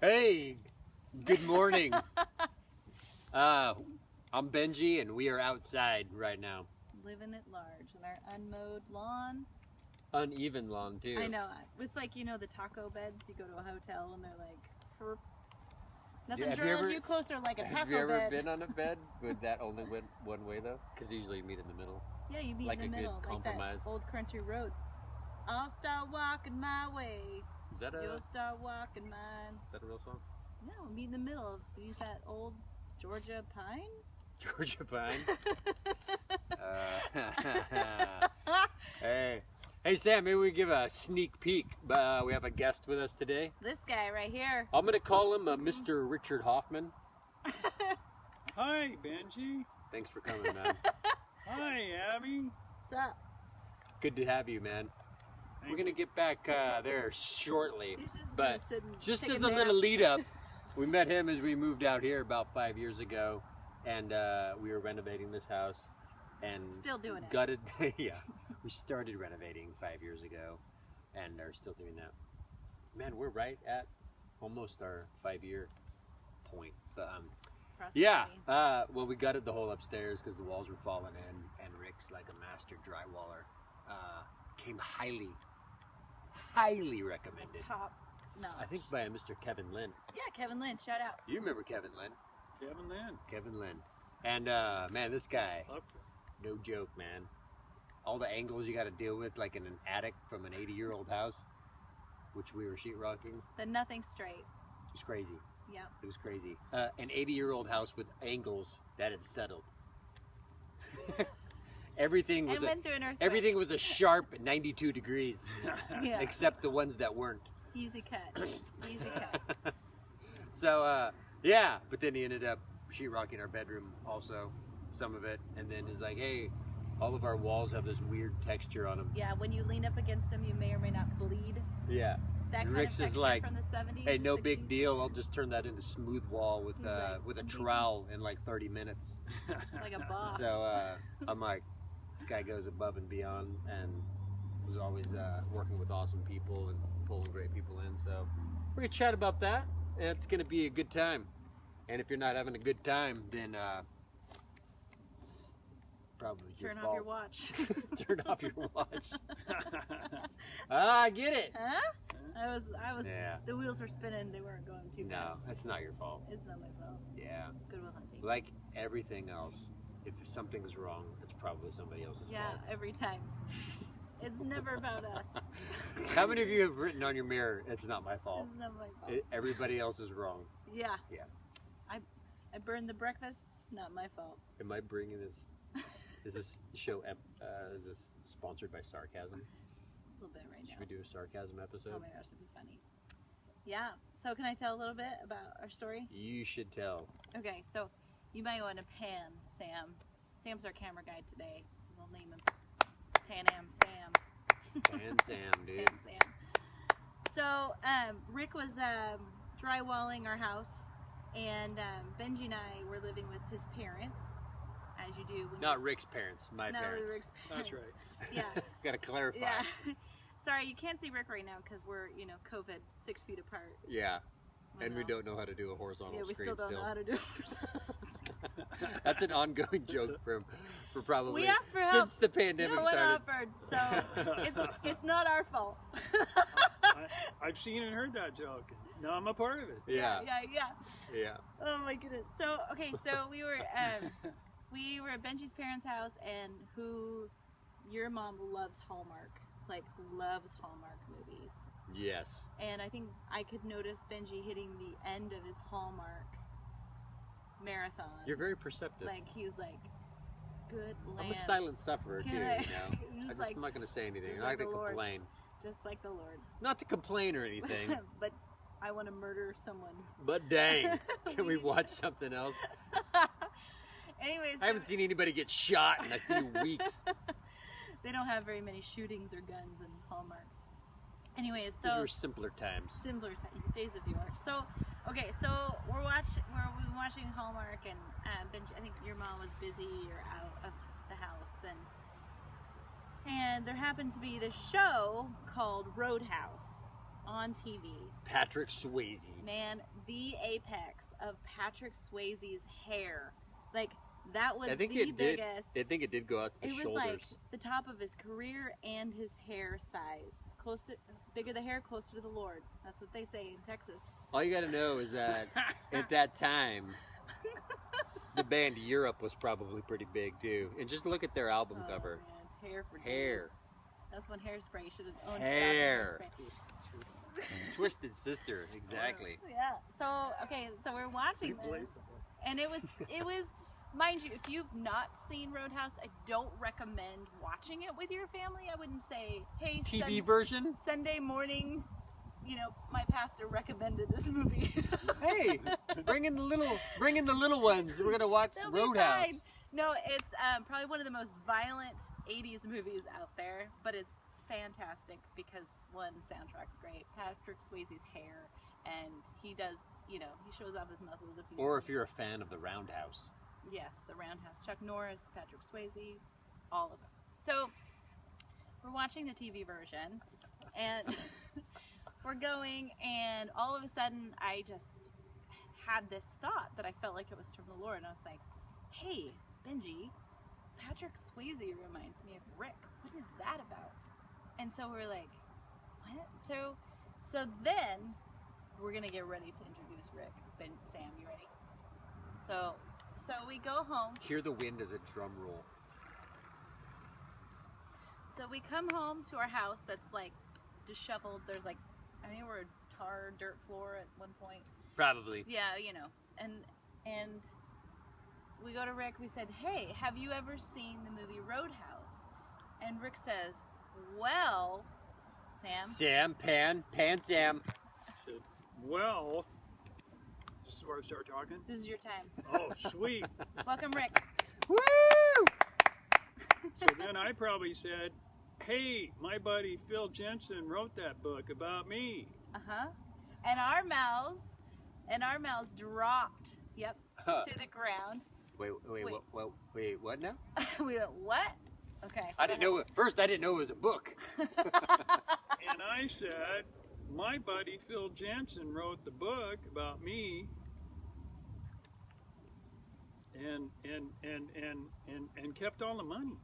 Hey, good morning. I'm Benji, and we are outside right now. Living at large on our unmowed lawn. Uneven lawn, too. I know. It's like, you know, the taco beds. You go to a hotel and they're like, herp. Nothing draws you closer like a taco bed. Have you ever been on a bed with that only went one way, though? Because usually you meet in the middle. Yeah, you meet like in the middle. Like a good compromise. Like that old country road. I'll start walking my way. Is that You'll start walking mine. Is that a real song? No, meet in the middle. Beneath that old Georgia pine? Georgia pine? Hey Sam, maybe we give a sneak peek. We have a guest with us today. This guy right here. I'm going to call him Mr. Richard Hoffman. Hi, Benji. Thanks for coming, man. Hi, Abby. What's up? Good to have you, man. We're going to get back there shortly. But just as a little lead up, we met him as we moved out here about 5 years ago. And we were renovating this house. And still doing it. Gutted. Yeah. We started renovating 5 years ago and are still doing that. Man, we're right at almost our 5-year point. But yeah, well, we gutted the whole upstairs because the walls were falling in, and Rick's like a master drywaller. Came highly recommended. Top notch. I think by Mr. Kevin Lynn. Yeah, Kevin Lynn, shout out. You remember Kevin Lynn? Kevin Lynn. And man, this guy, no joke, man. All the angles you got to deal with, like in an attic from an 80-year-old house, which we were sheetrocking. The nothing straight. It was crazy. Yeah. It was crazy. An 80-year-old house with angles that had settled. Everything was a sharp 92 degrees, yeah. Except the ones that weren't. Easy cut. Easy cut. So yeah, but then he ended up sheetrocking our bedroom also, some of it, and then is like, hey, all of our walls have this weird texture on them. Yeah, when you lean up against them, you may or may not bleed. Yeah. That kind Rick's of texture is like, from the 70s. Hey, no 60s. big deal. I'll just turn that into smooth wall with a trowel in like 30 minutes. Like a boss. So I'm like, this guy goes above and beyond, and was always working with awesome people and pulling great people in. So we're gonna chat about that, and it's gonna be a good time. And if you're not having a good time, then it's probably your fault. Turn off your watch. Turn off your watch. I get it. Huh? I was. Yeah. The wheels were spinning. They weren't going too fast. No, that's not your fault. It's not my fault. Yeah. Good Will Hunting. Like everything else, if something's wrong, it's probably somebody else's fault. Yeah, every time. It's never about us. How many of you have written on your mirror, it's not my fault? It's not my fault. Everybody else is wrong. Yeah. Yeah. I burned the breakfast. Not my fault. Am I bringing this? Is this show? Is this sponsored by sarcasm? A little bit right now. Should we do a sarcasm episode? Oh my gosh, it'd be funny. Yeah. So can I tell a little bit about our story? You should tell. Okay. So you might want to pan Sam. Sam's our camera guy today. We'll name him Pan Am Sam. Pan Sam, dude. Pan Sam. So Rick was drywalling our house, and Benji and I were living with his parents, as you do. Not Rick's parents, my parents. Rick's parents. That's right. Yeah. Gotta clarify. Yeah. Sorry, you can't see Rick right now because we're, COVID, 6 feet apart. Yeah. And we don't know how to do a horizontal we screen still don't know how to do it. That's an ongoing joke for probably we asked for help since the pandemic started. Offered, so it's not our fault. I've seen and heard that joke. Now I'm a part of it. Yeah. Yeah. Oh my goodness. So okay, so we were at Benji's parents' house, and your mom loves Hallmark, loves Hallmark movies. Yes. And I think I could notice Benji hitting the end of his Hallmark marathon. You're very perceptive. He's like, good Lance. I'm a silent sufferer too, I'm not going to say anything. I'm not going to complain. Just like the Lord. Not to complain or anything. But I want to murder someone. But dang, can we watch something else? Anyways, I haven't seen anybody get shot in a few weeks. They don't have very many shootings or guns in Hallmark. Anyways, so those were simpler times. Days of yore. So, okay, so we're watching Hallmark, and Benji, I think your mom was busy or out of the house, and there happened to be this show called Roadhouse, on TV. Patrick Swayze. Man, the apex of Patrick Swayze's hair. Like, that was the biggest. I think it did go out to the shoulders. It was like the top of his career and his hair size. Bigger the hair, closer to the Lord. That's what they say in Texas. All you gotta know is that at that time, the band Europe was probably pretty big too. And just look at their album cover. Man. Hair for hair. days. That's when Hairspray should have owned hair. Hairspray. Twisted Sister, exactly. Yeah. So we're watching this, and it was. Mind you, if you've not seen Roadhouse, I don't recommend watching it with your family. I wouldn't say, hey, TV version? Sunday morning, my pastor recommended this movie. Hey, bring in the little ones. We're gonna watch Roadhouse. No, it's probably one of the most violent 80s movies out there, but it's fantastic because one, soundtrack's great, Patrick Swayze's hair, and he does, he shows off his muscles if you're a fan of the Roundhouse. Yes, the Roundhouse. Chuck Norris, Patrick Swayze, all of them. So we're watching the TV version, and we're going, and all of a sudden I just had this thought that I felt like it was from the Lord, and I was like, hey, Benji, Patrick Swayze reminds me of Rick. What is that about? And so we're like, what? So then we're going to get ready to introduce Rick. Sam, you ready? So we go home. Hear the wind as a drum roll. So we come home to our house that's like disheveled. There's like, we're a tar dirt floor at one point. Probably. Yeah, and we go to Rick. We said, hey, have you ever seen the movie Roadhouse? And Rick says, well, Sam. Pan Sam. I said, well. This is where I start talking? This is your time. Oh, sweet. Welcome, Rick. Woo! So then I probably said, hey, my buddy Phil Jensen wrote that book about me. Uh-huh. And our mouths dropped, to the ground. Wait, what now? We went, what? Okay. I didn't know it was a book. And I said, my buddy Phil Jensen wrote the book about me, and kept all the money.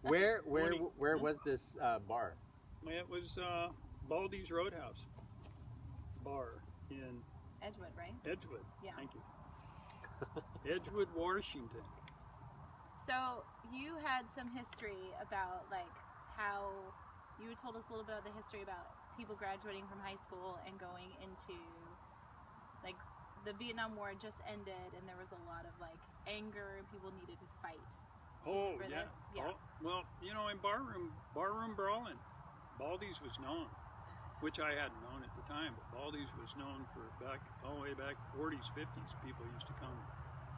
Where was this bar? It was Baldy's Roadhouse bar in Edgewood, right? Edgewood. Yeah. Thank you. Edgewood, Washington. So you had some history about how you told us a little bit of the history about people graduating from high school and going into the Vietnam War just ended, and there was a lot of anger and people needed to fight. Oh yeah. Oh, well, in barroom brawling, Baldy's was known, which I hadn't known at the time, but Baldy's was known for all the way back 40s, 50s. People used to come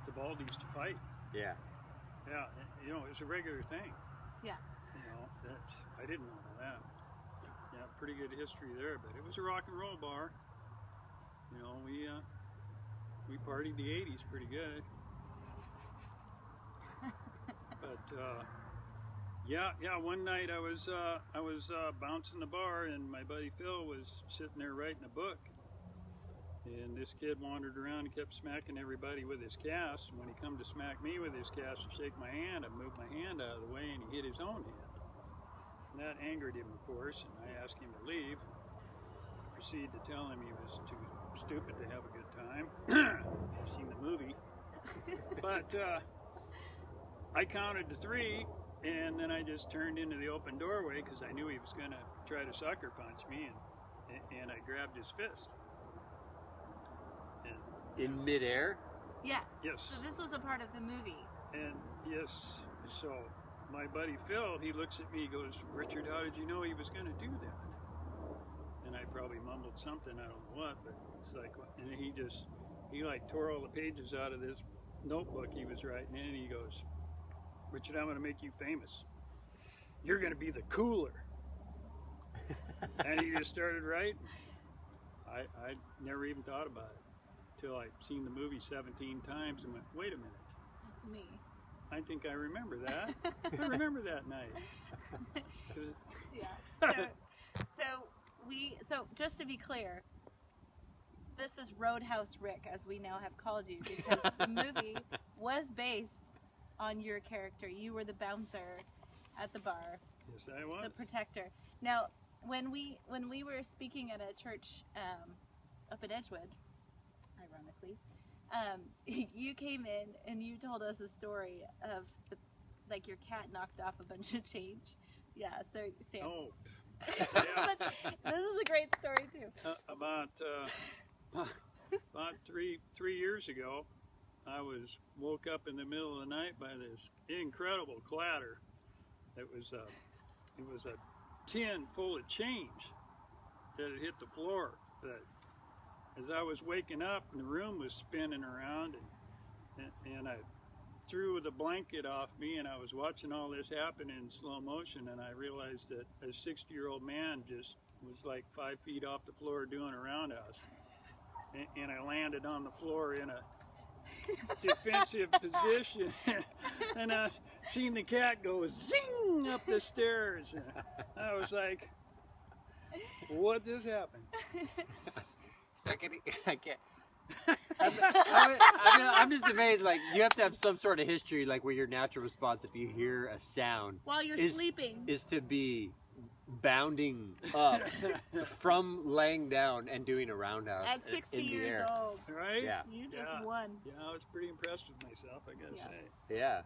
to Baldy's to fight. Yeah. Yeah, it was a regular thing. Yeah. I didn't know that. Yeah, pretty good history there, but it was a rock and roll bar. We partied the 80s pretty good. But one night I was bouncing the bar, and my buddy Phil was sitting there writing a book. And this kid wandered around and kept smacking everybody with his cast. And when he come to smack me with his cast to shake my hand, I moved my hand out of the way, and he hit his own hand. And that angered him, of course, and I asked him to leave. I proceeded to tell him he was too stupid to have a good time. I've seen the movie. But I counted to 3, and then I just turned into the open doorway because I knew he was going to try to sucker punch me, and I grabbed his fist. In midair? Yeah. Yes. So this was a part of the movie. And yes, so my buddy Phil, he looks at me, he goes, Richard, how did you know he was going to do that? And I probably mumbled something, I don't know what, but it's like, and he tore all the pages out of this notebook he was writing in, and he goes, Richard, I'm going to make you famous. You're going to be the cooler. And he just started writing. I never even thought about it until I'd seen the movie 17 times and went, wait a minute. That's me. I think I remember that. I remember that night. Yeah. So so just to be clear, this is Roadhouse Rick, as we now have called you, because the movie was based on your character. You were the bouncer at the bar. Yes, I was. The protector. Now, when we were speaking at a church up in Edgewood, ironically, you came in and you told us a story of like your cat knocked off a bunch of change. Yeah, so Sam. Oh, yeah. This is a great story too. About 3 years ago, I woke up in the middle of the night by this incredible clatter. It was a tin full of change that had hit the floor. But as I was waking up, and the room was spinning around, and I threw the blanket off me, and I was watching all this happen in slow motion, and I realized that a 60-year-old man just was like 5 feet off the floor doing a roundhouse, and I landed on the floor in a defensive position, and I seen the cat go zing up the stairs. And I was like, "What just happened?" I can't. I'm just amazed. Like, you have to have some sort of history, like where your natural response, if you hear a sound, while you're sleeping, is to be bounding up from laying down and doing a roundhouse at 60 in the years air. old. Right? Yeah. You just won. Yeah, I was pretty impressed with myself, I gotta say. Yeah.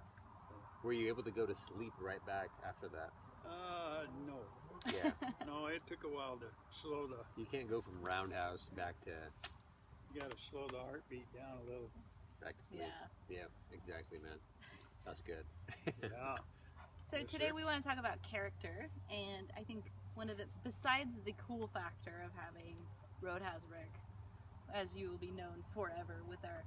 Were you able to go to sleep right back after that? No. Yeah. No, it took a while to slow You can't go from roundhouse back to you gotta slow the heartbeat down a little. back to sleep. Yeah, exactly, man. That's good. Yeah. So Yes, today sir. we want to talk about character, and I think one of the, besides the cool factor of having Roadhouse Rick, as you will be known forever with our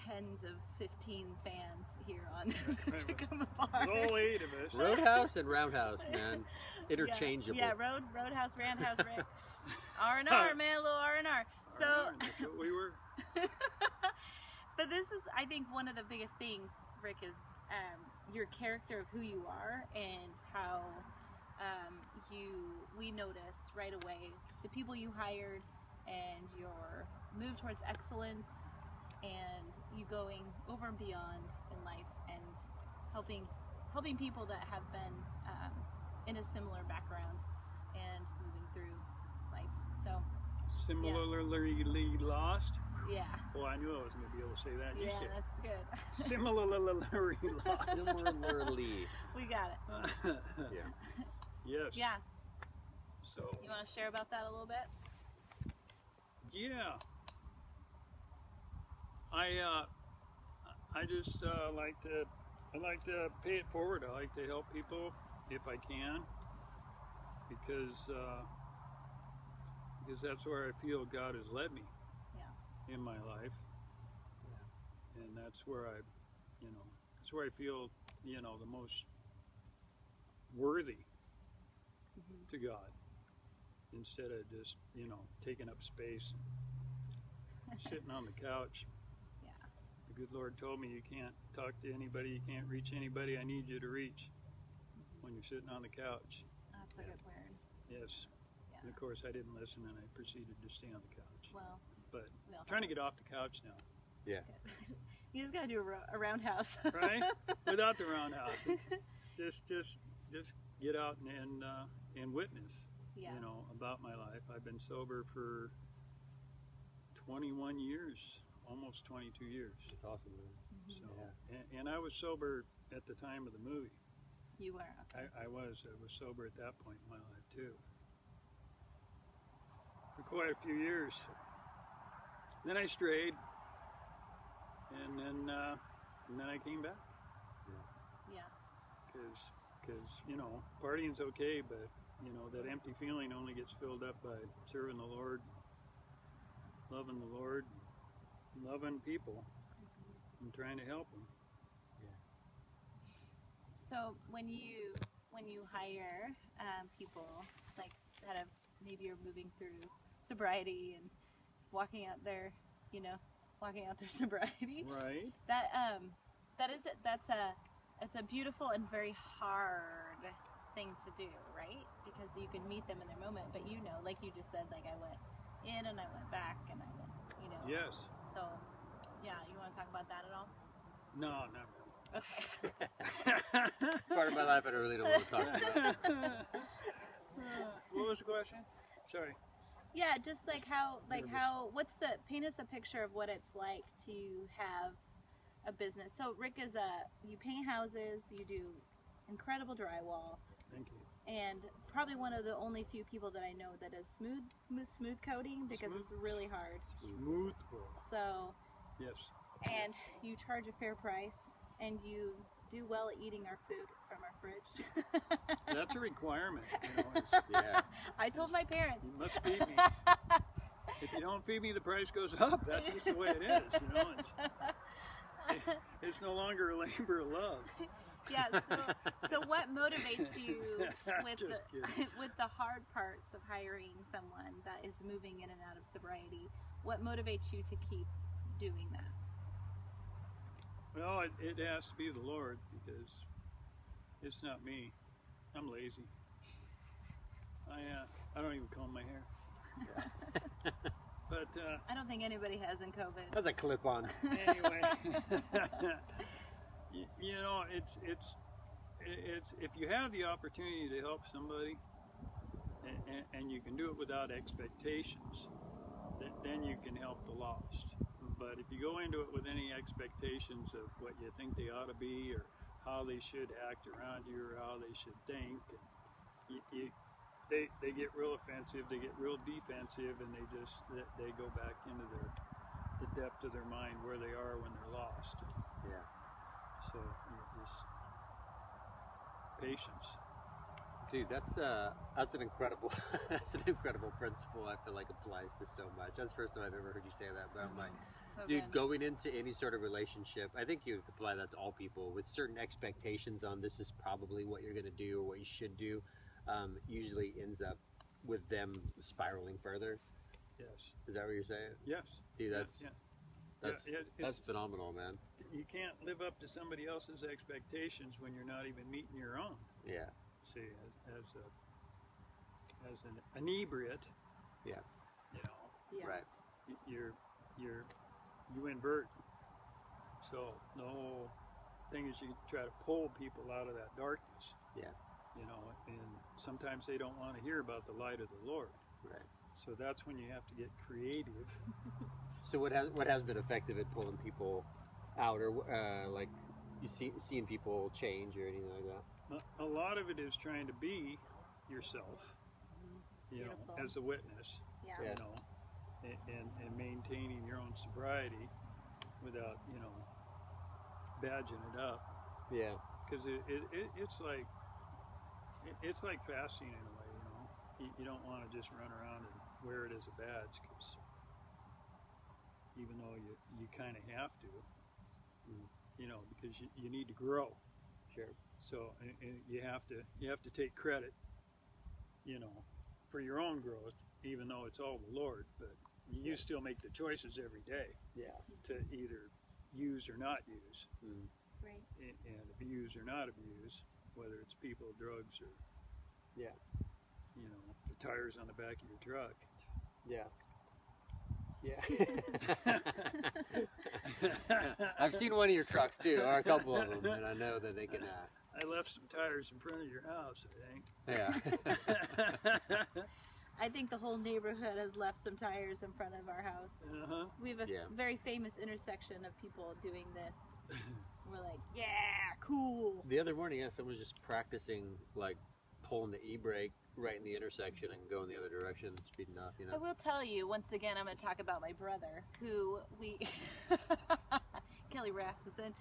tens of 15 fans here on Tacoma Bar. There's all 8 of us. Roadhouse and roundhouse, man. Interchangeable. Yeah, Roadhouse, Roundhouse, Rick. R&R, man, a little R&R. So, That's what we were. but this is, I think, one of the biggest things, Rick, is your character of who you are and how we noticed right away the people you hired and your move towards excellence and you going over and beyond in life and helping people that have been in a similar background and moving through life. So Similarly lost. yeah. Well, I knew I was going to be able to say that. You Yeah, said that's good. similarly lost. Similarly. We got it. Yeah. Yes. Yeah. So. You want to share about that a little bit? Yeah. I just like to pay it forward. I like to help people if I can, because that's where I feel God has led me. Yeah. In my life. Yeah. And that's where that's where I feel, the most worthy to God, instead of just, taking up space, sitting on the couch. Yeah. The good Lord told me, you can't talk to anybody, you can't reach anybody. I need you to reach when you're sitting on the couch. That's a good word. Yes. Yeah. And of course I didn't listen, and I proceeded to stay on the couch. Well, but we all trying to get off the couch now. Yeah. You just gotta do a roundhouse. Right? Without the roundhouse. Just get out and witness. Yeah. About my life. I've been sober for 21 years, almost 22 years. It's awesome, man. So, Yeah. and I was sober at the time of the movie. You were, okay. I was sober at that point in my life too. For quite a few years. Then I strayed, and then I came back. Yeah. Because partying's okay, but that empty feeling only gets filled up by serving the Lord, loving the Lord, loving people, and trying to help them. So when you hire people like that have maybe you're moving through sobriety and walking out their sobriety. Right. That's a beautiful and very hard thing to do, right? Because you can meet them in their moment. But you know, like you just said, like I went in and I went back and I went, you know. Yes. So, yeah, you want to talk about that at all? No, not really. Okay. Part of my life I really don't want to talk about. What was the question? Sorry. Yeah, just like how, paint us a picture of what it's like to have a business. So Rick is you paint houses, you do incredible drywall. Thank you. And probably one of the only few people that I know that does smooth coating because it's really hard. Smooth coat. So, Yes. and you charge a fair price and you do well at eating our food from our fridge. That's a requirement. You know, Yeah. I told my parents. you must feed me. If you don't feed me, the price goes up. That's just the way it is. You know, it's no longer a labor of love. Yeah, so what motivates you with Just kidding. with the hard parts of hiring someone that is moving in and out of sobriety? What motivates you to keep doing that? Well, it has to be the Lord because it's not me. I'm lazy. I don't even comb my hair. But I don't think anybody has in COVID. That's a clip on. anyway, you know, it's if you have the opportunity to help somebody, and you can do it without expectations, then you can help the lost. But if you go into it with any expectations of what you think they ought to be, or how they should act around you, or how they should think, they get real offensive, they get real defensive, and they go back into the depth of their mind where they are when they're lost. Yeah. So just patience. Dude, that's an incredible principle. I feel like applies to so much. That's the first time I've ever heard you say that. But I'm like, So dude, good. going into any sort of relationship, I think you apply that to all people with certain expectations on this is probably what you're going to do or what you should do. Usually ends up with them spiraling further. Yes. Is that what you're saying? Yes. Dude, Yeah. that's phenomenal, man. You can't live up to somebody else's expectations when you're not even meeting your own. Yeah. See, as an inebriate, Yeah. you know, Yeah. Right. you invert. So the whole thing is you try to pull people out of that darkness. Yeah. You know, and sometimes they don't want to hear about the light of the Lord. Right. So that's when you have to get creative. So what has been effective at pulling people out, or like you seeing people change or anything like that? A lot of it is trying to be yourself, It's you know, beautiful. as a witness, Yeah. Yeah. you know, and maintaining your own sobriety without, you know, badging it up. Yeah. Because it's like fasting in a way, you know. You don't want to just run around and wear it as a badge, because even though you kind of have to, you know, because you need to grow. Sure. So and you have to take credit, you know, for your own growth, even though it's all the Lord. But you still make the choices every day Yeah. to either use or not use, Right. and abuse or not abuse, whether it's people, drugs, or Yeah. you know, the tires on the back of your truck. Yeah. Yeah. I've seen one of your trucks too, or a couple of them, and I know that they can. I left some tires in front of your house, I think. Yeah. I think the whole neighborhood has left some tires in front of our house. Uh-huh. We have a Yeah. very famous intersection of people doing this. We're like, yeah, cool. The other morning, someone was just practicing like pulling the e-brake right in the intersection and going the other direction, speeding off. You I know. will tell you, once again, I'm going to talk about my brother, who Kelly Rasmussen.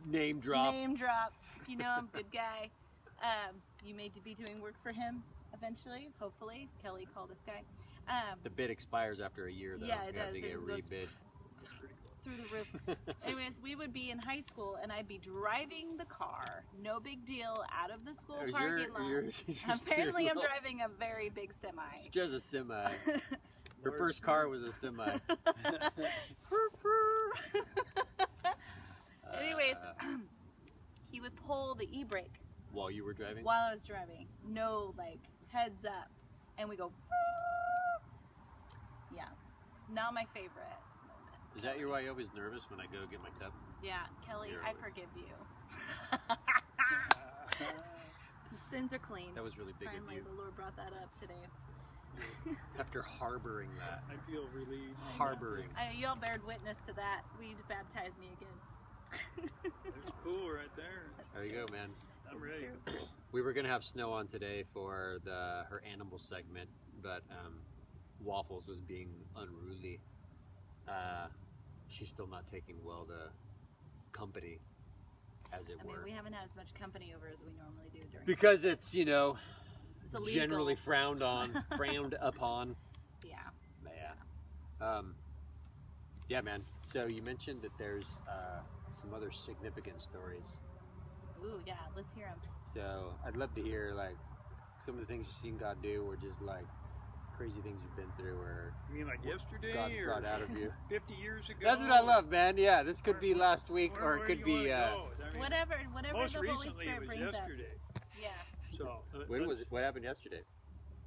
Name drop. Name drop. If you know him, good guy. You may be doing work for him eventually, hopefully. Kelly, call this guy. The bid expires after a year, though. Yeah, it You have does. to It get just goes rebid. through the roof. Anyways, we would be in high school, and I'd be driving the car. No big deal, out of the school parking lot. You're Apparently, I'm steering driving a very big semi. She has a semi. Her first car was a semi. Anyways, he would pull the e-brake While you were driving? While I was driving. No, like, heads up. And we go, yeah. Not my favorite moment. Is that why you're always nervous when I go get my cup? Yeah, Kelly, You're I always- forgive you. Your sins are clean. That was really big Finally, of you. the Lord brought that up today. After harboring that. I feel relieved. Harboring. I know you all bared witness to that. Will you baptize me again? There's a pool right there. There you go, man. I'm ready. We were gonna have Snow on today for her animal segment, but Waffles was being unruly. She's still not taking well to company, as it I mean, were. we haven't had as much company over as we normally do during. Because it's It's illegal. generally frowned upon. Yeah. Yeah, man. So you mentioned that there's some other significant stories. Ooh, yeah. Let's hear them. So I'd love to hear like some of the things you've seen God do, or just like crazy things you've been through, or You mean like yesterday God or brought out of you. 50 years ago? That's what I love, man. Yeah, this could be Where- last week, or it where could do you be. wanna go? I mean, Whatever most the Holy recently it Spirit was brings up. yesterday. Yeah. So When was it? What happened yesterday?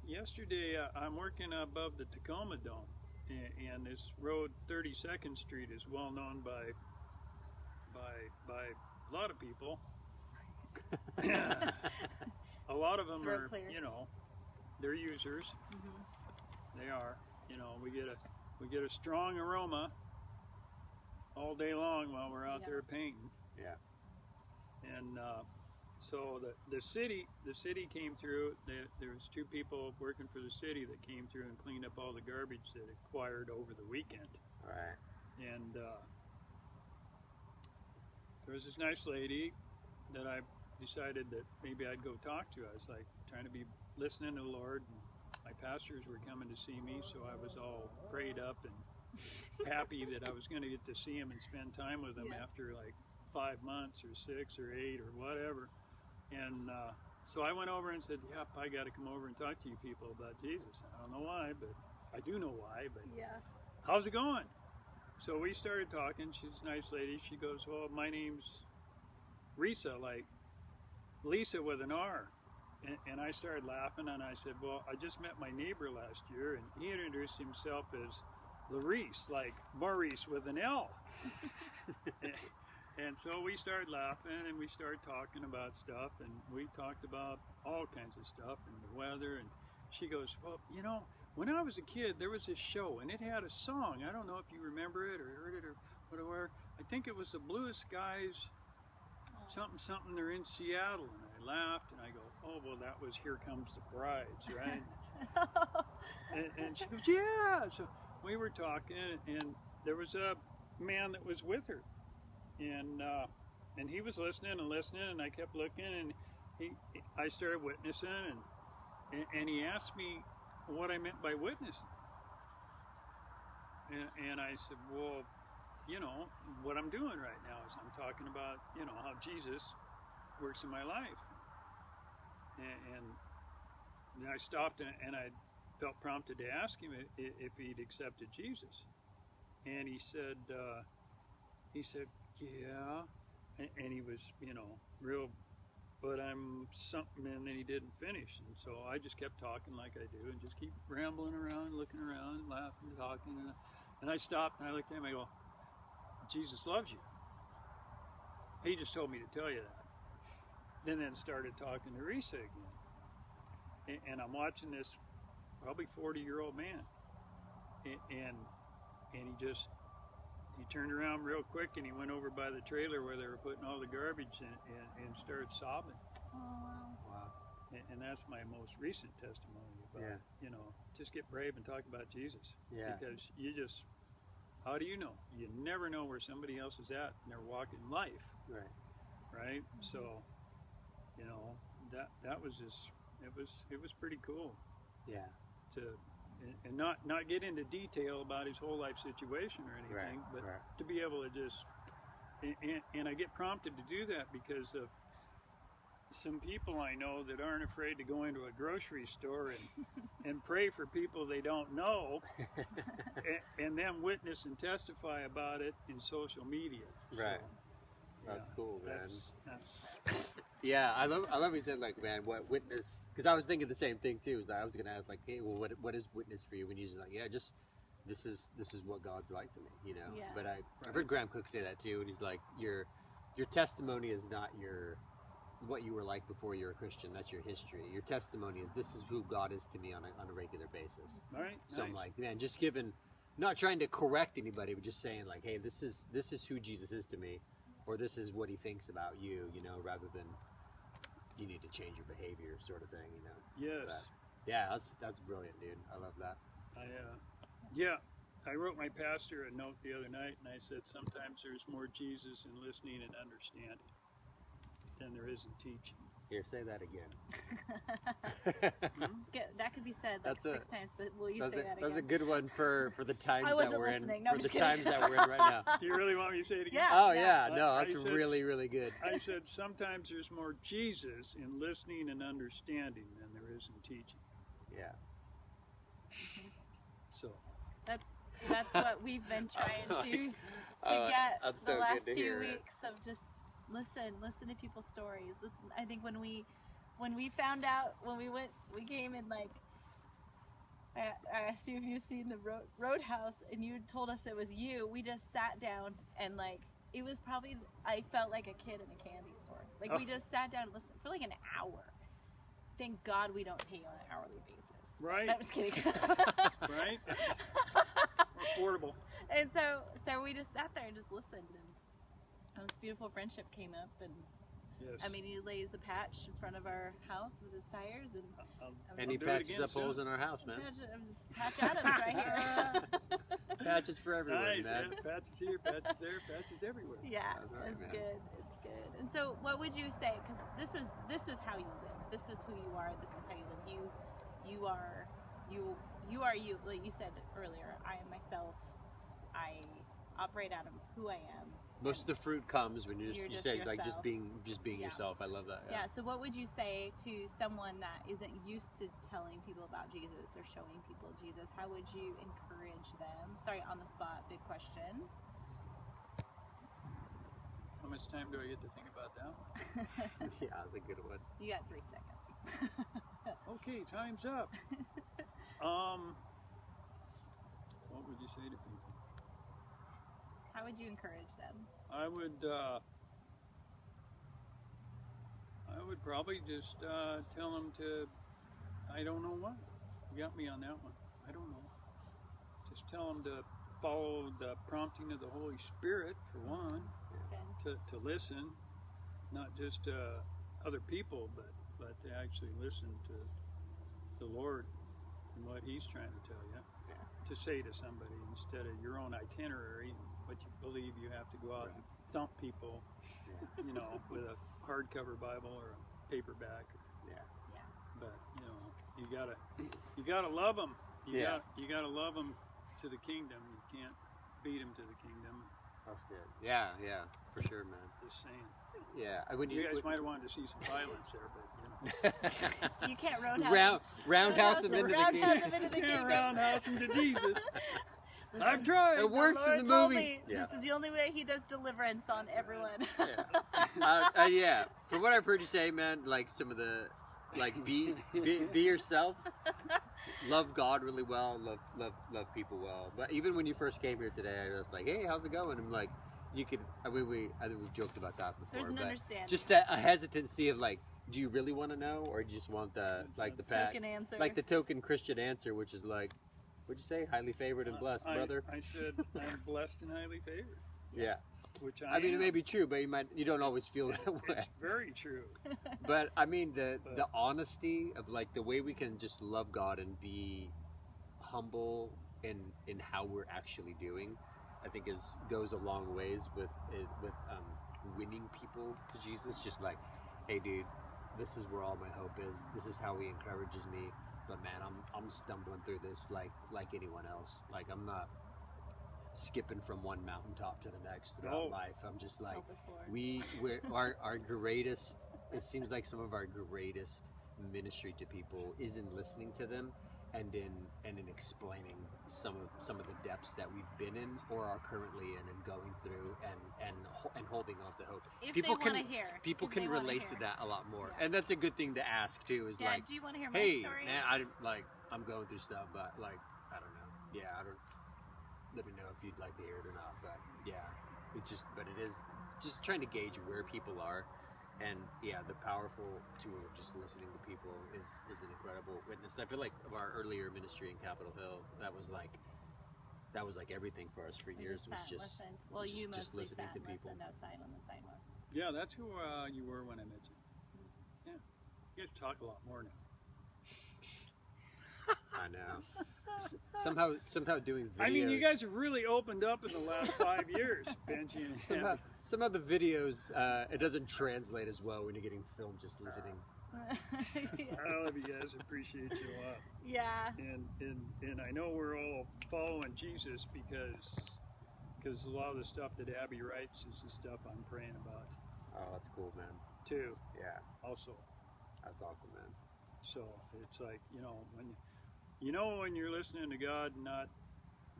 Yesterday, I'm working above the Tacoma Dome, and this road, 32nd Street, is well known by a lot of people. A lot of them Throat are, clear. they're users. Mm-hmm. They are. We get a strong aroma all day long while we're out Yeah. there painting. Yeah. And so the city came through. There was 2 people working for the city that came through and cleaned up all the garbage that acquired over the weekend. All right. And there was this nice lady that I decided that maybe I'd go talk to. I was like trying to be listening to the Lord. And my pastors were coming to see me, so I was all prayed up and happy that I was going to get to see him and spend time with him Yeah. after like 5 months or 6 or 8 or whatever. And so I went over and said, yep, I got to come over and talk to you people about Jesus. I don't know why, but I do know why, but Yeah. how's it going? So we started talking. She's a nice lady. She goes, well, my name's Risa, like Lisa with an R. And I started laughing, and I said, well, I just met my neighbor last year, and he introduced himself as Larice, like Maurice with an L. And so we started laughing, and we started talking about stuff, and we talked about all kinds of stuff and the weather. And she goes, well, when I was a kid, there was this show, and it had a song. I don't know if you remember it or heard it or whatever. I think it was the Bluest Skies, something. They're in Seattle. And I laughed, and I go, oh, well, that was Here Comes the Brides, right? and she goes, yeah. So we were talking, and there was a man that was with her. And he was listening, and I kept looking, and I started witnessing, and he asked me what I meant by witnessing. And I said, well, what I'm doing right now is I'm talking about, how Jesus works in my life. And then I stopped, and I felt prompted to ask him if he'd accepted Jesus. And he said, yeah. And he was, real, but I'm something, and then he didn't finish. And so I just kept talking like I do, and just keep rambling around, looking around, laughing, talking. And I stopped, and I looked at him, I go, Jesus loves you. He just told me to tell you that. Then started talking to Risa again. And I'm watching this probably 40-year-old man. And he turned around real quick, and he went over by the trailer where they were putting all the garbage in, and started sobbing. Oh, Wow. And that's my most recent testimony about, just get brave and talk about Jesus. Yeah. Because how do you know? You never know where somebody else is at in their walk in life, Right. right? So, that was just, it was pretty cool Yeah. and not get into detail about his whole life situation or anything, but to be able to just, and I get prompted to do that because of some people I know that aren't afraid to go into a grocery store and pray for people they don't know, and then witness and testify about it in social media. Right. So, That's cool, man. That's Yeah, I love what you said, like, man, what witness, because I was thinking the same thing too. I was gonna ask, like, hey, well, what is witness for you? When you're just like, yeah, just this is what God's like to me, you know. Yeah. But I've heard Graham Cook say that too, and he's like, your testimony is not what you were like before you were a Christian. That's your history. Your testimony is this is who God is to me on a regular basis. All right. So I'm like, man, just not trying to correct anybody, but just saying, like, hey, this is who Jesus is to me, or this is what he thinks about you, you know, rather than you need to change your behavior sort of thing, you know. Yes. But, yeah, that's brilliant, dude. I love that. I wrote my pastor a note the other night, and I said sometimes there's more Jesus in listening and understanding than there is in teaching. Here, say that again. That could be said like 6 times, but will you say that again? That's a good one for the times I wasn't listening. No, for the times that we're in right now. Do you really want me to say it again? Yeah. Oh yeah, no, that's really, really good. I said sometimes there's more Jesus in listening and understanding than there is in teaching. Yeah. So that's what we've been trying to get the last few weeks of just listen to people's stories. Listen, I think when we found out, we came and like I asked you if you've seen the Roadhouse, and you told us it was you. We just sat down and like it was probably, I felt like a kid in a candy store. Like we just sat down and listened for like an hour. Thank God we don't pay on an hourly basis. Right. I'm just kidding. Right. Affordable. And so we just sat there and just listened, and this beautiful friendship came up, and yes. I mean, he lays a patch in front of our house with his tires, and he patches up holes in our house, man. Patch Adams right here. Patches for everyone, nice, man. Yeah. Patches here, patches there, patches everywhere. Yeah, right, it's man. good. It's good. And so, what would you say? Because this is how you live. This is who you are. This is how you live. You are you. Like you said earlier, I am myself. I operate out of who I am. Most of the fruit comes when you say yourself. like just being Yeah. yourself. I love that. Yeah. So what would you say to someone that isn't used to telling people about Jesus or showing people Jesus? How would you encourage them? Sorry, on the spot, big question. How much time do I get to think about that one? Yeah, that's a good one. You got 3 seconds. Okay, time's up. What would you say to people? How would you encourage them? I would probably just tell them to, I don't know what. You got me on that one. I don't know. Just tell them to follow the prompting of the Holy Spirit, for one, to listen, not just other people, but to actually listen to the Lord and what He's trying to tell you. Yeah. To say to somebody instead of your own itinerary, what you believe you have to go out and thump people, you know, with a hardcover Bible or a paperback. Yeah. But you gotta love them. You gotta love them to the kingdom. You can't beat them to the kingdom. That's good. Yeah, for sure, man. Just saying. Yeah, You guys might have wanted to see some violence there, but You can't roundhouse roundhouse them into the kingdom. Roundhouse them to Jesus. I've tried. It works in the movies. This is the only way He does deliverance on everyone. Yeah. From what I've heard you say, man, like some of the, like be yourself, love God really well, love people well. But even when you first came here today, I was like, hey, how's it going? I'm like, I think we've joked about that before. There's an understanding. Just that a hesitancy of like, do you really want to know, or do you just want the token answer, like the token Christian answer, which is like, what'd you say? Highly favored and blessed, brother. I said I'm blessed and highly favored. Yeah. Which I mean, it may be true, but you don't always feel that way. It's very true. But I mean, the honesty of like the way we can just love God and be humble in how we're actually doing, I think goes a long ways with winning people to Jesus. Just like, hey, dude, this is where all my hope is. This is how He encourages me. But man, I'm stumbling through this like anyone else. Like I'm not skipping from one mountaintop to the next throughout life. I'm just like, help us, Lord. we're our greatest. It seems like some of our greatest ministry to people is in listening to them and in explaining some of the depths that we've been in or are currently in and going through and holding on to hope. If People they can want to hear. people If can they wanna relate to hear. that a lot more, Yeah. and that's a good thing to ask too. Is Dad, like, do you want to hear my hey, story? man, I'm going through stuff, but like, I don't know. Yeah, I don't. Let me know if you'd like to hear it or not. But yeah, but it is just trying to gauge where people are, and yeah, the powerful tool of just listening to people is an incredible witness. I feel like of our earlier ministry in Capitol Hill, that was like everything for us for We years. just Was sat and just listened. Well, you just mostly listening sat to and people. listened outside on the sidewalk. Yeah, that's who you were when I met you. Yeah, you guys talk a lot more now. I know. Somehow doing video. I mean, you guys have really opened up in the last 5 years, Benji and Abbi. Somehow the videos it doesn't translate as well when you're getting filmed just listening. I love you guys. Appreciate you a lot. Yeah. And I know we're all following Jesus because a lot of the stuff that Abby writes is the stuff I'm praying about Oh, that's cool, man. too. Yeah, Also, that's awesome, man. so it's like when you're listening to God, not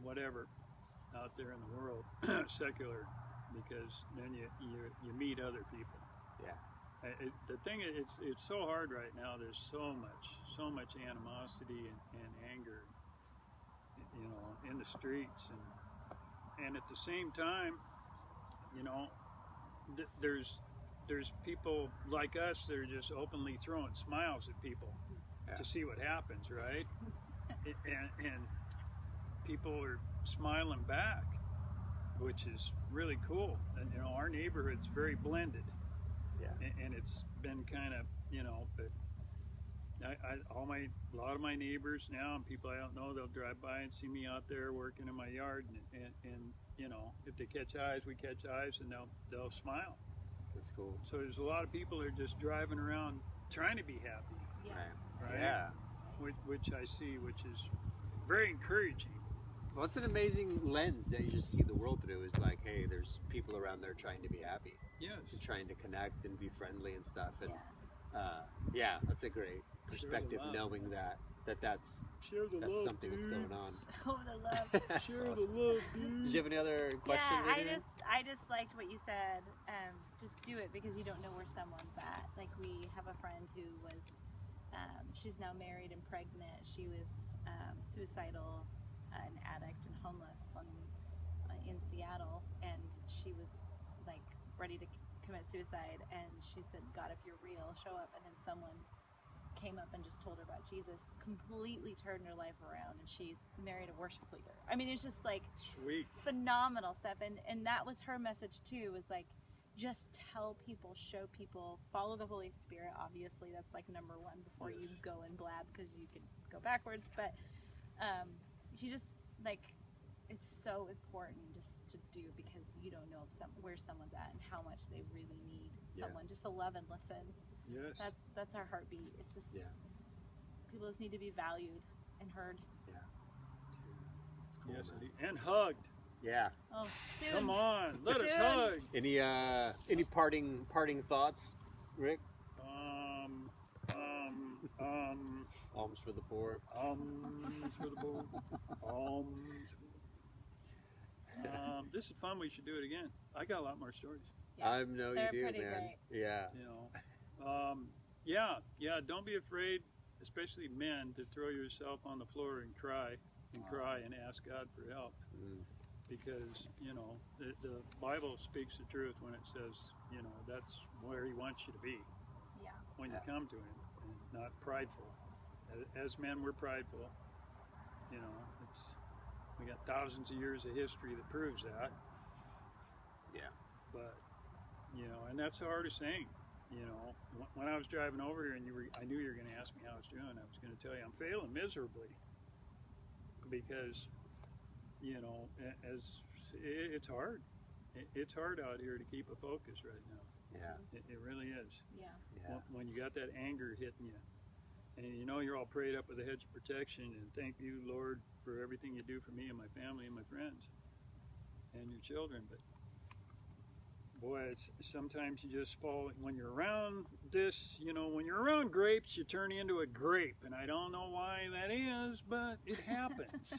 whatever out there in the world, secular, because then you meet other people. Yeah. The thing is, it's so hard right now. There's so much animosity and anger, in the streets, and at the same time, there's people like us that are just openly throwing smiles at people to see what happens, right? and people are smiling back, which is really cool. And our neighborhood's very blended. Yeah. And it's been kind of, but a lot of my neighbors now and people I don't know, they'll drive by and see me out there working in my yard, and if they catch eyes, we catch eyes, and they'll smile. That's cool. So there's a lot of people that are just driving around trying to be happy, Yeah. right? Yeah. Which I see, which is very encouraging. Well, it's an amazing lens that you just see the world through. Is like, hey, there's people around there trying to be happy, Yes. and trying to connect and be friendly and stuff. And Yeah. that's a great perspective, love. knowing that's Share the love, something that's dude. going on. Oh, the love. That's Share awesome. the love, dude. Did you have any other questions? Yeah, or anything? I just liked what you said. Just do it because you don't know where someone's at. Like we have a friend who was, she's now married and pregnant. She was suicidal, an addict and homeless in Seattle, and she was like ready to commit suicide. And she said, "God, if you're real, show up." And then someone came up and just told her about Jesus, completely turned her life around, and she's married a worship leader. I mean, it's just like Sweet. phenomenal stuff, and that was her message too, was like, just tell people, show people, follow the Holy Spirit. Obviously that's like number one before you go and blab, because you can go backwards, but you just like, it's so important just to do, because you don't know where someone's at and how much they really need someone just to love and listen. Yes. That's our heartbeat. It's just people just need to be valued and heard. Yeah. It's cool, Yes, man. indeed. And hugged. Yeah. Oh, soon. Come on, let us Soon. hug. Any parting thoughts, Rick? Alms for the poor. For the bowl. This is fun. We should do it again. I got a lot more stories. Yeah. I know They're you do, pretty man. great. Yeah. Yeah. Don't be afraid, especially men, to throw yourself on the floor and cry and ask God for help. Mm. Because the Bible speaks the truth when it says that's where He wants you to be Yeah. when you come to Him, and not prideful. As men, we're prideful. We got thousands of years of history that proves that. Yeah. But and that's the hardest thing. When I was driving over here, and I knew you were going to ask me how I was doing. I was going to tell you I'm failing miserably because as it's hard. It's hard out here to keep a focus right now. Yeah. It really is. Yeah. Yeah. When you got that anger hitting you, and you're all prayed up with a hedge of protection, and thank you, Lord, for everything you do for me and my family and my friends and your children. But boy, sometimes you just fall when you're around this. You know, when you're around grapes, you turn into a grape, and I don't know why that is, but it happens.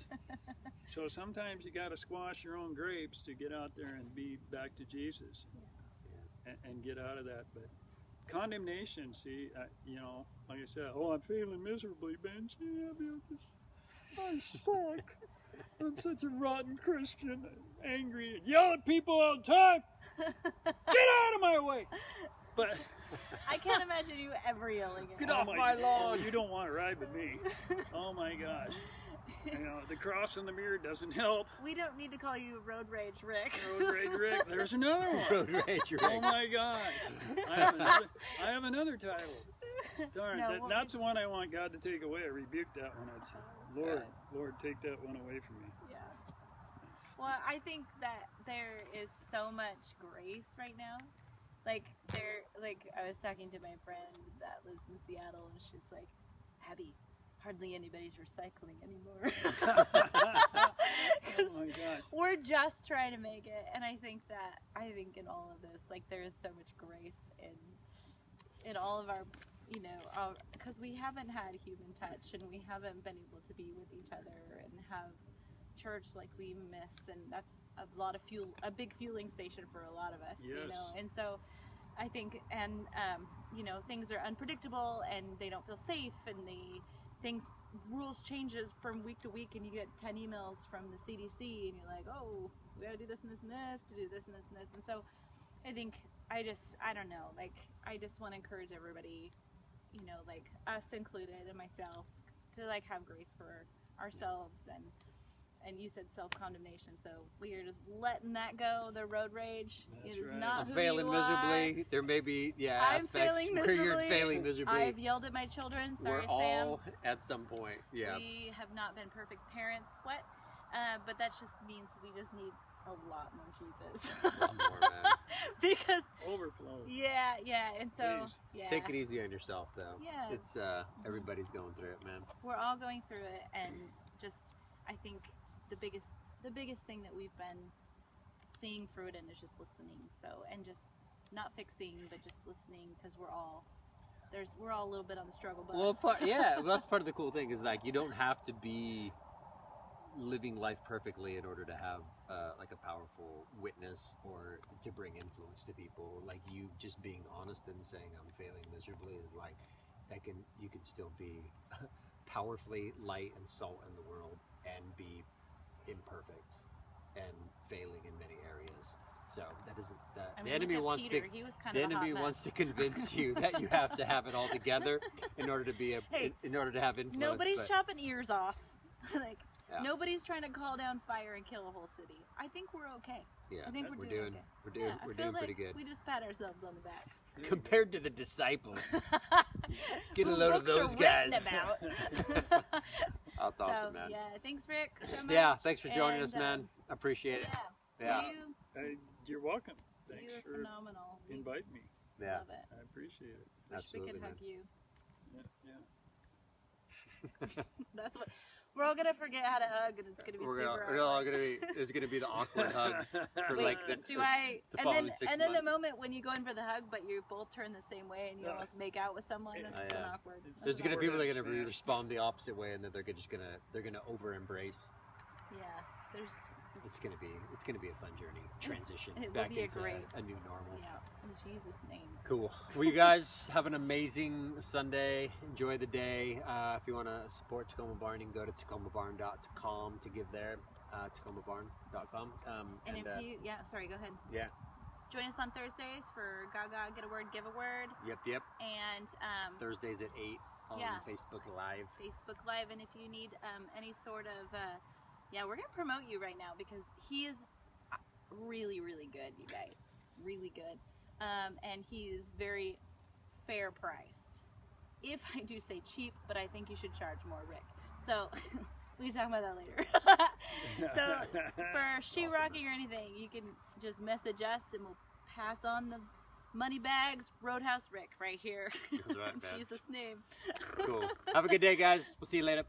So sometimes you got to squash your own grapes to get out there and be back to Jesus, and get out of that. But condemnation, see, you know, like I said, oh, I'm feeling miserably, Benji. I suck. I'm such a rotten Christian, angry, yell at people all the time. Get out of my way! But I can't imagine you ever yelling at get me. off my lawn! You don't want to ride with me. Oh my gosh! You know, the cross in the mirror doesn't help. We don't need to call you Road Rage Rick. Road Rage Rick. There's another one. Road Rage Rick. Oh my gosh! I have another title. Darn, No, that's the one I want God to take away. I rebuked that one. It's Lord, take that one away from me. Yeah. Well, I think that there is so much grace right now. Like I was talking to my friend that lives in Seattle, and she's like, Abby, hardly anybody's recycling anymore. Oh my gosh. We're just trying to make it, and I think in all of this, like, there is so much grace in all of our, you know, because we haven't had human touch, and we haven't been able to be with each other and have church like we miss, and that's a big fueling station for a lot of us. Yes. You know, and so I think, and you know, things are unpredictable and they don't feel safe, and rules changes from week to week, and you get 10 emails from the CDC, and you're like, oh, we gotta do this and this and this to do this and this and this. And so I think I don't know, like, I just want to encourage everybody, you know, like us included and myself, to like have grace for ourselves, and you said self-condemnation, so we are just letting that go. The road rage is right. not I'm who failing you miserably. are. There may be I'm aspects failing where you're miserably. failing miserably. I've yelled at my children. Sorry, We're Sam. all at some point. Yeah. We have not been perfect parents. What? But that just means we just need a lot more Jesus. A lot more, man. Because Overflow. yeah, and so Please. yeah, Take it easy on yourself, though. Yeah. It's everybody's going through it, man. we're all going through it, and just I think the biggest thing that we've been seeing fruit in is just listening. So, and just not fixing, but just listening, because we're all a little bit on the struggle bus. Well, that's part of the cool thing is, like, you don't have to be living life perfectly in order to have like a powerful witness or to bring influence to people. Like, you just being honest and saying I'm failing miserably is like you can still be powerfully light and salt in the world and be imperfect and failing in many areas. So that isn't that I mean, the enemy look at wants Peter. to He was kind the of a hot enemy mess. wants to convince you that you have to have it all together in order to be in order to have influence. Nobody's but, chopping ears off. Like, Yeah. nobody's trying to call down fire and kill a whole city. I think we're okay. yeah, I think we're doing okay. we're doing I we're feel doing like pretty good we just pat ourselves on the back. compared to the disciples. Get a Who load of books are those guys. written about. That's So awesome, man. yeah, thanks Rick so much. Yeah, thanks for joining And, us, man. I appreciate it. Yeah, Yeah. You're welcome. Thanks you are for phenomenal. We inviting me. Yeah, love it. I appreciate it. Wish absolutely, we could man. hug you. Yeah. That's what we're all gonna forget how to hug, and it's gonna be We're all super gonna be. There's gonna be the awkward hugs for Wait, like the following 6 and then the months. moment when you go in for the hug, but you both turn the same way and you Yeah. almost make out with someone, Yeah. it's Yeah. awkward. There's That's gonna be people that are That's gonna bad. respond the opposite way, and then they're gonna over embrace. Yeah, there's. It's gonna be a fun journey. Transition it will back be a into great- a new normal. Yeah, in Jesus' name. Cool. Well, you guys have an amazing Sunday. Enjoy the day. If you want to support Tacoma Barn, you can go to tacomabarn.com to give there. tacomabarn.com. And if you, sorry, go ahead. Yeah. Join us on Thursdays for Gaga Get a Word, Give a Word, Yep. and Thursdays at 8 on Yeah. Facebook Live. Facebook Live. And if you need any sort of, we're gonna promote you right now because he is really, really good, you guys, really good, and he is very fair priced. If I do say cheap, but I think you should charge more, Rick. So we can talk about that later. So for sheetrocking or anything, you can just message us and we'll pass on the money bags. Roadhouse Rick right here. That's right, In man. Jesus' name. Cool. Have a good day, guys. We'll see you later.